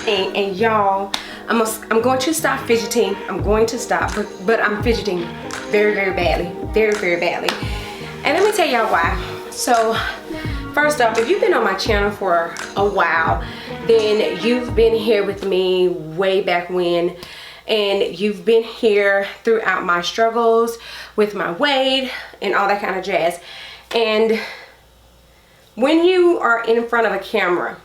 And y'all, I'm going to stop fidgeting. I'm going to stop, but I'm fidgeting very, very badly. Very, very badly. And let me tell y'all why. So, first off, if you've been on my channel for a while, then you've been here with me way back when. And you've been here throughout my struggles with my weight and all that kind of jazz. And when you are in front of a camera,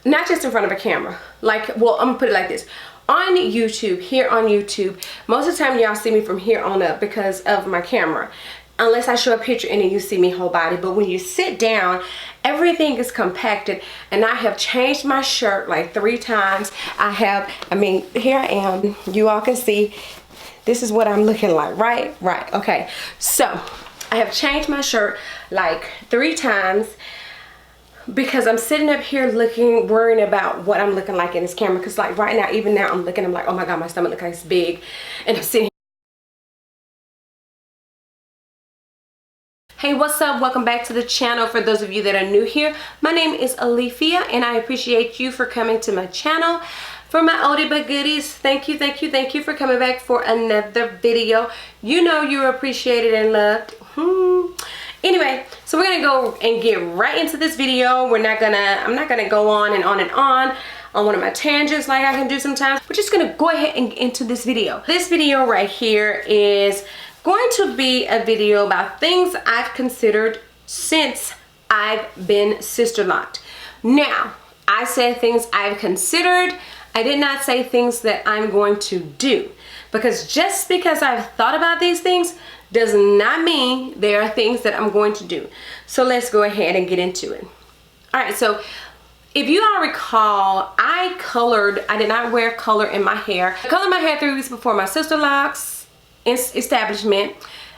not just in front of a camera, like, well, I'm gonna put it like this. On YouTube, here on YouTube, most of the time y'all see me from here on up because of my camera. Unless I show a picture and then you see me whole body. But when you sit down, everything is compacted. And I have changed my shirt like 3 times. I mean, here I am. You all can see, this is what I'm looking like, right? Right, okay. So, I have changed my shirt like 3 times because I'm sitting up here worrying about what I'm looking like in this camera. Because like right now, even now, I'm like, oh my God, my stomach looks like it's big. And I'm sitting here. Hey, what's up? Welcome back to the channel. For those of you that are new here, my name is Alifia and I appreciate you for coming to my channel. For my oldie but goodies, thank you for coming back for another video. You know you're appreciated and loved. Anyway, so we're gonna go and get right into this video. I'm not gonna go on and on one of my tangents like I can do sometimes. We're just gonna go ahead and get into this video. This video right here is going to be a video about things I've considered since I've been sister locked. Now, I said things I've considered. I did not say things that I'm going to do, because just because I've thought about these things does not mean they are things that I'm going to do. So let's go ahead and get into it. All right, so if you all recall, I did not wear color in my hair. I colored my hair 3 weeks before my Sisterlocks establishment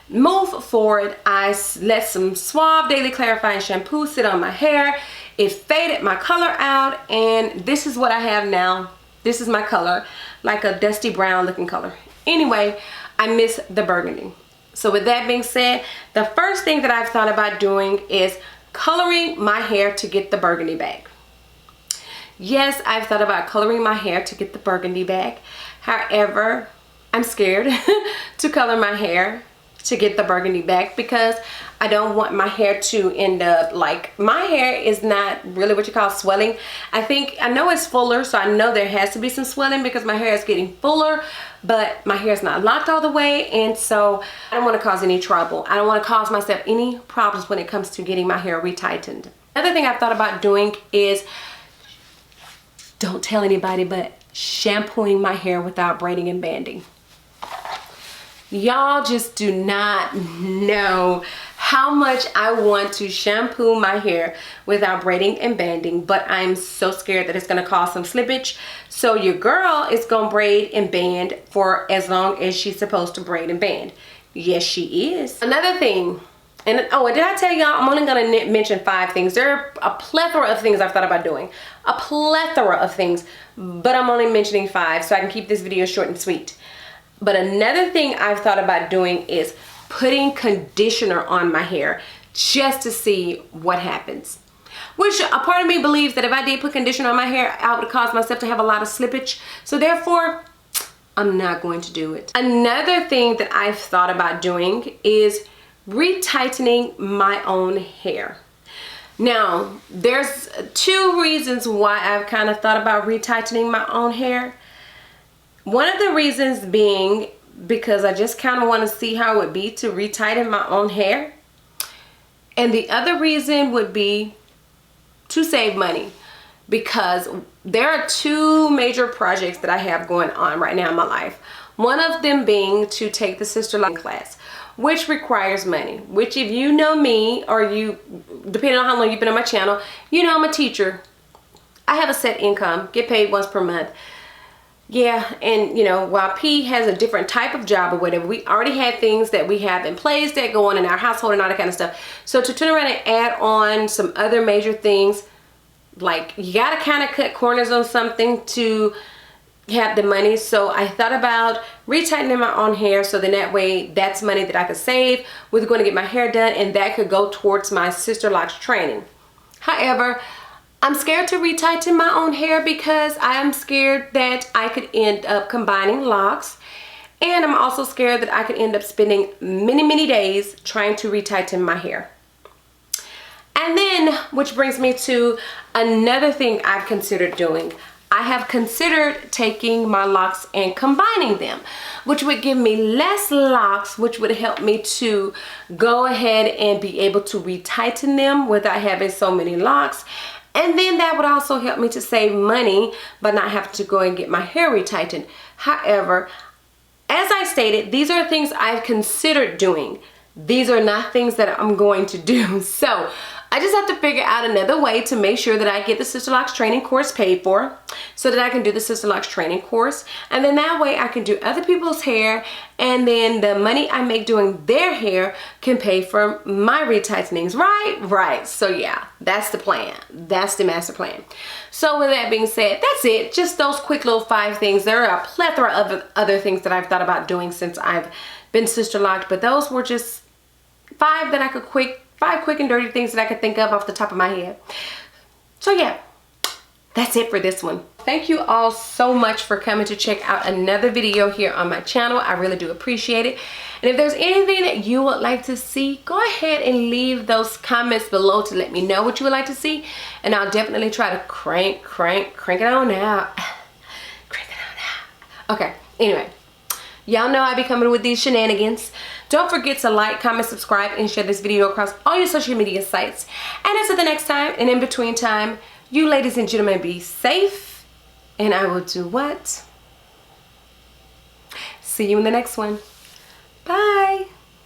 move forward. I let some Suave Daily Clarifying shampoo sit on my hair. It faded my color out, and this is what I have now. This is my color, like a dusty brown looking color. Anyway, I miss the burgundy. So with that being said, the first thing that I've thought about doing is coloring my hair to get the burgundy back. Yes, I've thought about coloring my hair to get the burgundy back. However, I'm scared to color my hair to get the burgundy back because I don't want my hair to end up like, my hair is not really what you call swelling. I know it's fuller, so I know there has to be some swelling because my hair is getting fuller, but my hair is not locked all the way, and so I don't want to cause any trouble. I don't want to cause myself any problems when it comes to getting my hair retightened. Another thing I've thought about doing is, don't tell anybody, but shampooing my hair without braiding and banding. Y'all just do not know how much I want to shampoo my hair without braiding and banding, but I'm so scared that it's gonna cause some slippage. So your girl is gonna braid and band for as long as she's supposed to braid and band. Yes, she is. Another thing, and oh, did I tell y'all I'm only gonna mention 5 things. There are a plethora of things I've thought about doing. A plethora of things, but I'm only mentioning 5 so I can keep this video short and sweet. But another thing I've thought about doing is putting conditioner on my hair just to see what happens. Which a part of me believes that if I did put conditioner on my hair, I would cause myself to have a lot of slippage. So therefore, I'm not going to do it. Another thing that I've thought about doing is retightening my own hair. Now, there's 2 reasons why I've kind of thought about retightening my own hair. One of the reasons being because I just kind of want to see how it would be to retighten my own hair. And the other reason would be to save money, because there are 2 major projects that I have going on right now in my life. One of them being to take the Sisterlock class, which requires money, which if you know me, or you, depending on how long you've been on my channel, you know I'm a teacher. I have a set income, get paid once per month. Yeah, and you know, while P has a different type of job or whatever, we already had things that we have in place that go on in our household and all that kind of stuff. So to turn around and add on some other major things, like you gotta kind of cut corners on something to have the money. So I thought about retightening my own hair, so then that way that's money that I could save with going to get my hair done, and that could go towards my Sisterlocks training. However, I'm scared to retighten my own hair because I am scared that I could end up combining locks. And I'm also scared that I could end up spending many days trying to retighten my hair. And then, which brings me to another thing I've considered doing. I have considered taking my locks and combining them, which would give me less locks, which would help me to go ahead and be able to retighten them without having so many locks. And then that would also help me to save money by not having to go and get my hair retightened. However, as I stated, these are things I've considered doing. These are not things that I'm going to do. So I just have to figure out another way to make sure that I get the Sisterlocks training course paid for so that I can do the Sisterlocks training course. And then that way I can do other people's hair, and then the money I make doing their hair can pay for my retightnings, right? Right. So yeah, that's the plan. That's the master plan. So with that being said, that's it. Just those quick little 5 things. There are a plethora of other things that I've thought about doing since I've been Sisterlocked, but those were just 5 that I could 5 quick and dirty things that I could think of off the top of my head. So yeah, that's it for this one. Thank you all so much for coming to check out another video here on my channel. I really do appreciate it. And if there's anything that you would like to see, go ahead and leave those comments below to let me know what you would like to see. And I'll definitely try to crank it on out. Crank it on out. Okay, anyway. Y'all know I be coming with these shenanigans. Don't forget to like, comment, subscribe, and share this video across all your social media sites. And until the next time, and in between time, you ladies and gentlemen be safe. And I will do what? See you in the next one.